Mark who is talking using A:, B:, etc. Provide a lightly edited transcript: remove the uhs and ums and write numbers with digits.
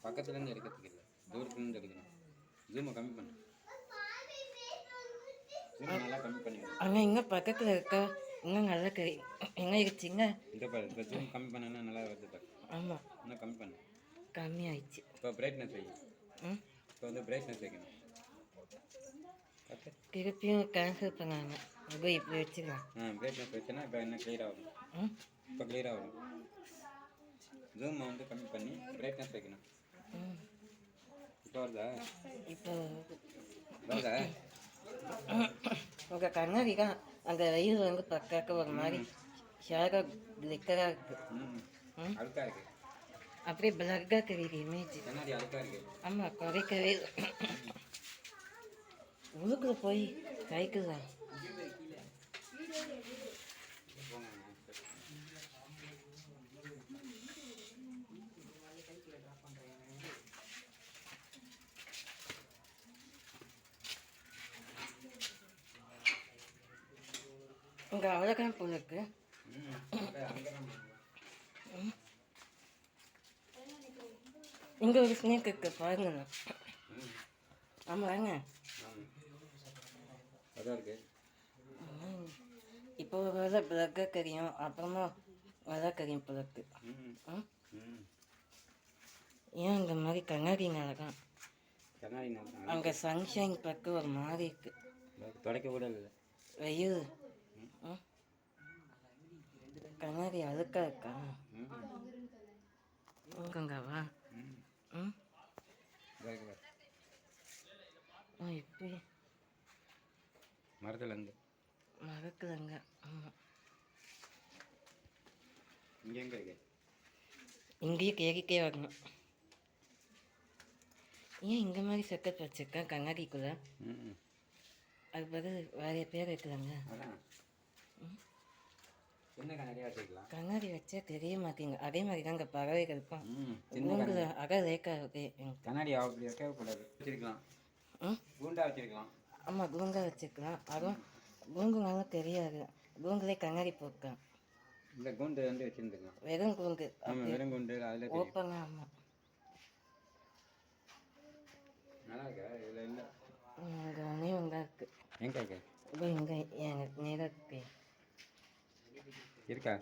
A: பக்கத்துலேருந்து எடுக்கிறதுக்கு இல்லை, தூரத்துலேருந்து எடுக்கணும். ஜூமை கம்மி பண்ணு. ஜூமை நல்லா கம்மி பண்ணிடுங்க.
B: ஆனால் இன்னும் பக்கத்தில் இருக்கா இன்னும் நல்லா எங்கே இருக்குச்சிங்க.
A: இந்த பாரு, இப்போ ஜூம் கம்மி பண்ணனா நல்லா வருது பாரு.
B: ஆமாம்,
A: இன்னும் கம்மி பண்ணு.
B: கம்மி ஆயிடுச்சு.
A: இப்போ பிரைட்னஸ் வை. இப்போ வந்து பிரைட்னஸ் வைக்கணும்.
B: திருப்பியும் கேன்சல் பண்ணாங்க. அப்போ இப்படி வச்சுக்கலாம்.
A: பிரைட்னஸ் வச்சேன்னா இப்போ என்ன கிளியராக வரும். இப்போ கிளியராக வரும். ஜூமை வந்து கம்மி பண்ணி பிரைட்னஸ் வைக்கணும். இப்போ வருதா? இப்போ வருதா?
B: உங்கள் கண்ணாடி தான் அந்த வயிறு வந்து பக்காக்க ஒரு மாதிரி ஷேராக லிக்கராக இருக்கு.
A: அழுக்கா இருக்கு.
B: அப்படியே பிளக்காக தெரியுது இமேஜ்.
A: கண்ணாடி அழுக்கா இருக்கு. ஆமாம்,
B: குறைக்கவே உழுக்குல போய் கைக்குதா. உங்க அவ்வளோதான் போல இருக்கு. இங்கே ஒரு ஸ்னேக் இருக்கு பாருங்க. ஆமாம் வாங்க. இப்போ வேலை பிளக்காக கறியும், அப்புறமா வேலை கறியும் பிளக்கு. ஏன் இந்த மாதிரி கண்ணாடினால தான் அங்கே சன்ஷைன் பக்கு ஒரு மாதிரி இருக்கு.
A: தொடக்க கூட இல்லை
B: வெயில். கண்ணாடி அழுக்கா இருக்கா? உங்கங்கவா? எப்படி
A: மரத்துலேருந்து
B: மறக்கலங்க. ஆமாம்,
A: இங்கே எங்கே இருக்கு?
B: இங்கேயே கேரிக்கே வரணும். ஏன் இந்த மாதிரி செக்கப் வச்சுருக்கேன் கண்ணாடிக்குள்ளே? அது பதில் வேறு பேர் வைக்கலாங்க. கண்ணாடி வச்சா தெரிய மாட்டேங்க. அதே மாதிரி தாங்க பறவைகளுக்கும் கூண்டுல அக ரேக்கா இருக்கு.
A: கண்ணாடி அப்படி வைக்கக்கூடாது. வச்சிருக்கலாம். கூண்டா வச்சிருக்கலாம்.
B: ஆமாம், கூண்டா வச்சுக்கலாம். அதுவும் கூண்டுனால தெரியாது. கூண்டுலே கண்ணாடி போக்கலாம்.
A: இந்த கூண்டு வந்து வச்சுருந்துக்கலாம்.
B: வெறும் கூண்டு.
A: வெறும் கூண்டு அதில்
B: ஓப்பனா. ஆமாம்,
A: நல்லா இருக்கா? இதில் இல்லை.
B: இங்கே ஒன்றே ஒன்றா இருக்குது.
A: எங்கே இருக்கு?
B: இப்போ இங்கே எனக்கு நேராக இருக்கு.
A: இருக்கா?